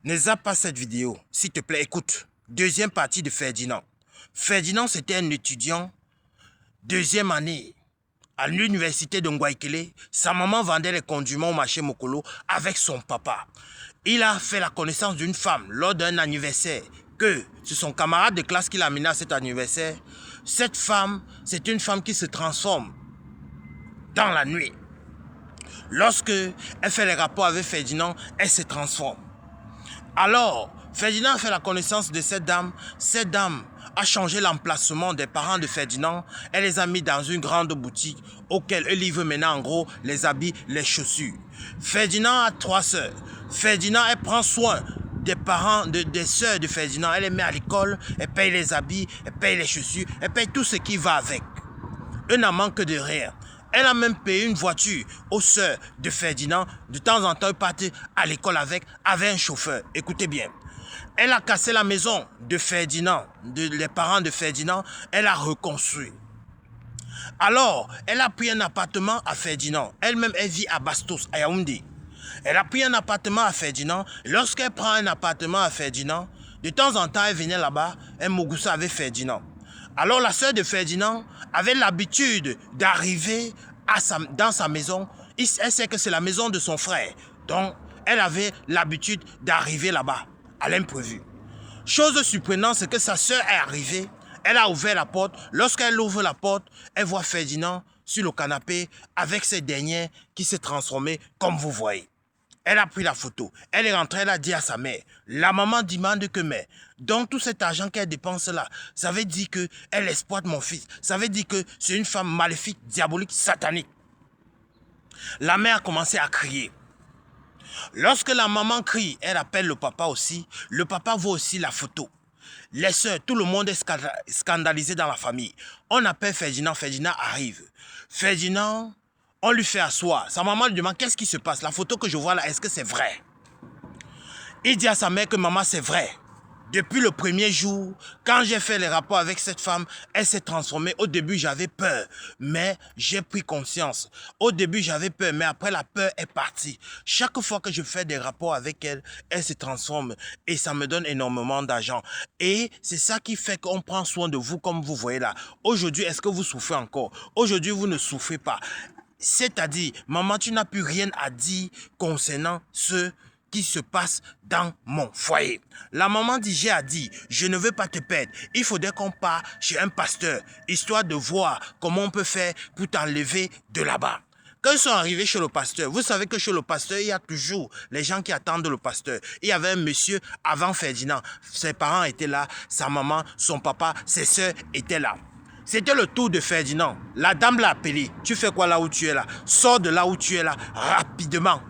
Ne zappe pas cette vidéo, s'il te plaît, écoute. Deuxième partie de Ferdinand. Ferdinand, c'était un étudiant, deuxième année, à l'université de Ngwaikele. Sa maman vendait les condiments au marché Mokolo avec son papa. Il a fait la connaissance d'une femme lors d'un anniversaire, que c'est son camarade de classe qui l'a amené à cet anniversaire. Cette femme, c'est une femme qui se transforme dans la nuit. Lorsque elle fait les rapports avec Ferdinand, elle se transforme. Alors, Ferdinand a fait la connaissance de cette dame. Cette dame a changé l'emplacement des parents de Ferdinand. Elle les a mis dans une grande boutique auquel elle livre maintenant en gros les habits, les chaussures. Ferdinand a 3 sœurs. Ferdinand, elle prend soin des parents, des sœurs de Ferdinand. Elle les met à l'école, elle paye les habits, elle paye les chaussures, elle paye tout ce qui va avec. Elle n'en manque de rien. Elle a même payé une voiture aux sœurs de Ferdinand. De temps en temps, elle partait à l'école avec un chauffeur. Écoutez bien. Elle a cassé la maison de Ferdinand, les parents de Ferdinand. Elle a reconstruit. Alors, elle a pris un appartement à Ferdinand. Elle-même, elle vit à Bastos, à Yaoundé. Elle a pris un appartement à Ferdinand. Lorsqu'elle prend un appartement à Ferdinand, de temps en temps, elle venait là-bas, elle mogoussait avec Ferdinand. Alors la sœur de Ferdinand avait l'habitude d'arriver dans sa maison. Elle sait que c'est la maison de son frère. Donc, elle avait l'habitude d'arriver là-bas, à l'imprévu. Chose surprenante, c'est que sa sœur est arrivée. Elle a ouvert la porte. Lorsqu'elle ouvre la porte, elle voit Ferdinand sur le canapé avec ses derniers qui s'est transformé comme vous voyez. Elle a pris la photo. Elle est rentrée, elle a dit à sa mère. La maman demande que, mais, donc tout cet argent qu'elle dépense là, ça veut dire qu'elle exploite mon fils. Ça veut dire que c'est une femme maléfique, diabolique, satanique. La mère a commencé à crier. Lorsque la maman crie, elle appelle le papa aussi. Le papa voit aussi la photo. Les sœurs, tout le monde est scandalisé dans la famille. On appelle Ferdinand, Ferdinand arrive. Ferdinand, on lui fait asseoir. Sa maman lui demande qu'est-ce qui se passe. La photo que je vois là, est-ce que c'est vrai? Il dit à sa mère que maman, c'est vrai. Depuis le premier jour, quand j'ai fait les rapports avec cette femme, elle s'est transformée. Au début, j'avais peur, mais j'ai pris conscience. Au début, j'avais peur, mais après, la peur est partie. Chaque fois que je fais des rapports avec elle, elle se transforme et ça me donne énormément d'argent. Et c'est ça qui fait qu'on prend soin de vous comme vous voyez là. Aujourd'hui, est-ce que vous souffrez encore? Aujourd'hui, vous ne souffrez pas. C'est-à-dire, maman, tu n'as plus rien à dire concernant ce qui se passe dans mon foyer. La maman dit, j'ai à dire, je ne veux pas te perdre. Il faudrait qu'on parte chez un pasteur, histoire de voir comment on peut faire pour t'enlever de là-bas. Quand ils sont arrivés chez le pasteur, vous savez que chez le pasteur, il y a toujours les gens qui attendent le pasteur. Il y avait un monsieur avant Ferdinand. Ses parents étaient là, sa maman, son papa, ses soeurs étaient là. C'était le tour de Ferdinand. La dame l'a appelé. Tu fais quoi là où tu es là? Sors de là où tu es là, rapidement.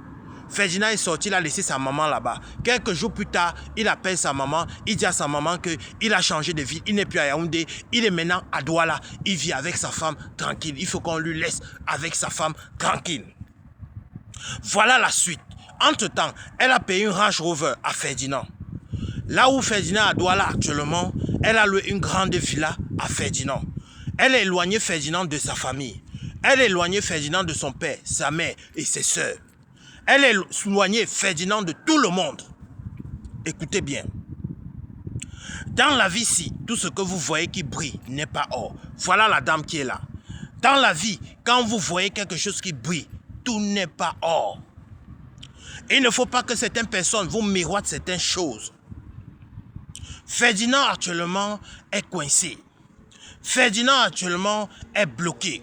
Ferdinand est sorti, il a laissé sa maman là-bas. Quelques jours plus tard, il appelle sa maman. Il dit à sa maman qu'il a changé de ville. Il n'est plus à Yaoundé. Il est maintenant à Douala. Il vit avec sa femme tranquille. Il faut qu'on lui laisse avec sa femme tranquille. Voilà la suite. Entre-temps, elle a payé une Range Rover à Ferdinand. Là où Ferdinand est à Douala actuellement, elle a loué une grande villa à Ferdinand. Elle a éloigné Ferdinand de sa famille. Elle a éloigné Ferdinand de son père, sa mère et ses sœurs. Elle a éloigné Ferdinand de tout le monde. Écoutez bien. Dans la vie-ci, tout ce que vous voyez qui brille n'est pas or. Voilà la dame qui est là. Dans la vie, quand vous voyez quelque chose qui brille, tout n'est pas or. Il ne faut pas que certaines personnes vous miroitent certaines choses. Ferdinand actuellement est coincé. Ferdinand actuellement est bloqué.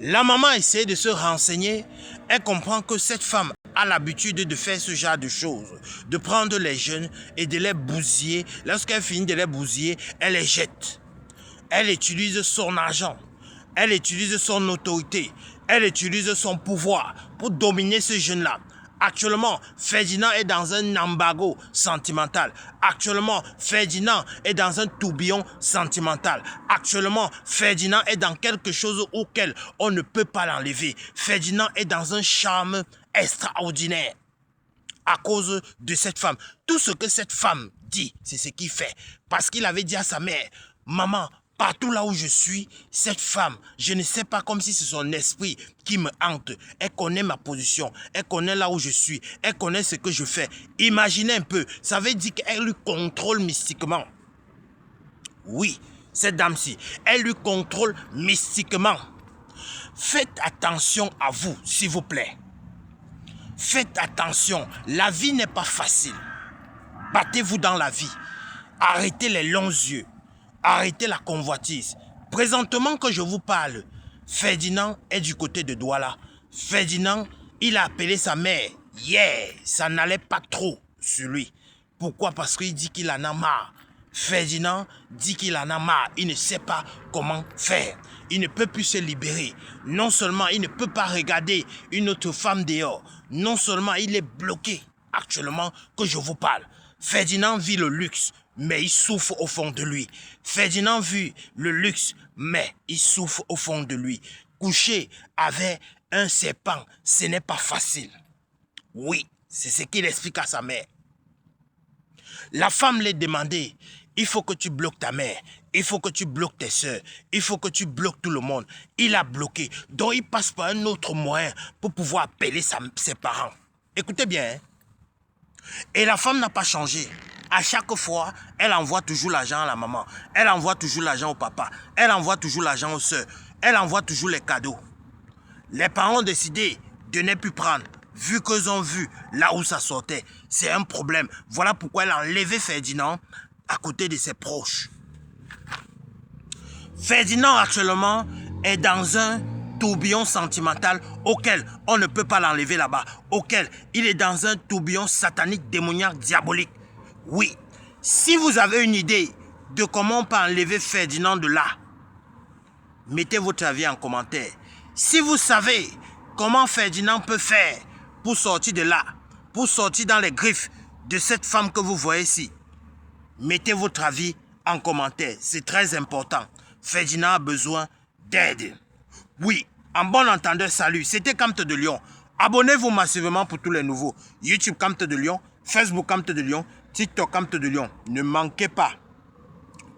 La maman essaie de se renseigner. Elle comprend que cette femme a l'habitude de faire ce genre de choses. De prendre les jeunes et de les bousiller. Lorsqu'elle finit de les bousiller, elle les jette. Elle utilise son argent. Elle utilise son autorité. Elle utilise son pouvoir pour dominer ce jeune-là. Actuellement, Ferdinand est dans un embargo sentimental. Actuellement, Ferdinand est dans un tourbillon sentimental. Actuellement, Ferdinand est dans quelque chose auquel on ne peut pas l'enlever. Ferdinand est dans un charme extraordinaire à cause de cette femme. Tout ce que cette femme dit, c'est ce qu'il fait. Parce qu'il avait dit à sa mère, maman, Partout là où je suis, cette femme, je ne sais pas, comme si c'est son esprit qui me hante. Elle connaît ma position, elle connaît là où je suis, elle connaît ce que je fais. Imaginez un peu, ça veut dire qu'elle lui contrôle mystiquement. Oui, cette dame-ci, elle lui contrôle mystiquement. Faites attention à vous, s'il vous plaît. Faites attention, la vie n'est pas facile. Battez-vous dans la vie. Arrêtez les longs yeux. Arrêtez la convoitise. Présentement que je vous parle, Ferdinand est du côté de Douala. Ferdinand, il a appelé sa mère. Ça n'allait pas trop sur lui. Pourquoi? Parce qu'il dit qu'il en a marre. Ferdinand dit qu'il en a marre. Il ne sait pas comment faire. Il ne peut plus se libérer. Non seulement il ne peut pas regarder une autre femme dehors. Non seulement il est bloqué actuellement que je vous parle. Ferdinand vit le luxe, mais il souffre au fond de lui. Ferdinand vit le luxe, mais il souffre au fond de lui. Coucher avec un serpent, ce n'est pas facile. Oui, c'est ce qu'il explique à sa mère. La femme l'a demandé, il faut que tu bloques ta mère, il faut que tu bloques tes soeurs, il faut que tu bloques tout le monde. Il a bloqué, donc il passe par un autre moyen pour pouvoir appeler ses parents. Écoutez bien, hein? Et la femme n'a pas changé. À chaque fois, elle envoie toujours l'argent à la maman. Elle envoie toujours l'argent au papa. Elle envoie toujours l'argent aux soeurs. Elle envoie toujours les cadeaux. Les parents ont décidé de ne plus prendre. Vu qu'ils ont vu là où ça sortait, c'est un problème. Voilà pourquoi elle a enlevé Ferdinand à côté de ses proches. Ferdinand actuellement est dans un tourbillon sentimental auquel on ne peut pas l'enlever là-bas, auquel il est dans un tourbillon satanique, démoniaque, diabolique. Oui, si vous avez une idée de comment on peut enlever Ferdinand de là, mettez votre avis en commentaire. Si vous savez comment Ferdinand peut faire pour sortir de là, pour sortir dans les griffes de cette femme que vous voyez ici, mettez votre avis en commentaire. C'est très important. Ferdinand a besoin d'aide. Oui, en bon entendeur, salut. C'était Camte de Lion. Abonnez-vous massivement pour tous les nouveaux. YouTube Camte de Lion, Facebook Camte de Lion, TikTok Camte de Lion. Ne manquez pas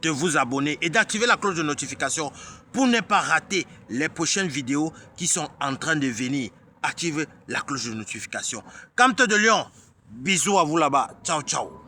de vous abonner et d'activer la cloche de notification pour ne pas rater les prochaines vidéos qui sont en train de venir. Activez la cloche de notification. Camte de Lion, bisous à vous là-bas. Ciao, ciao.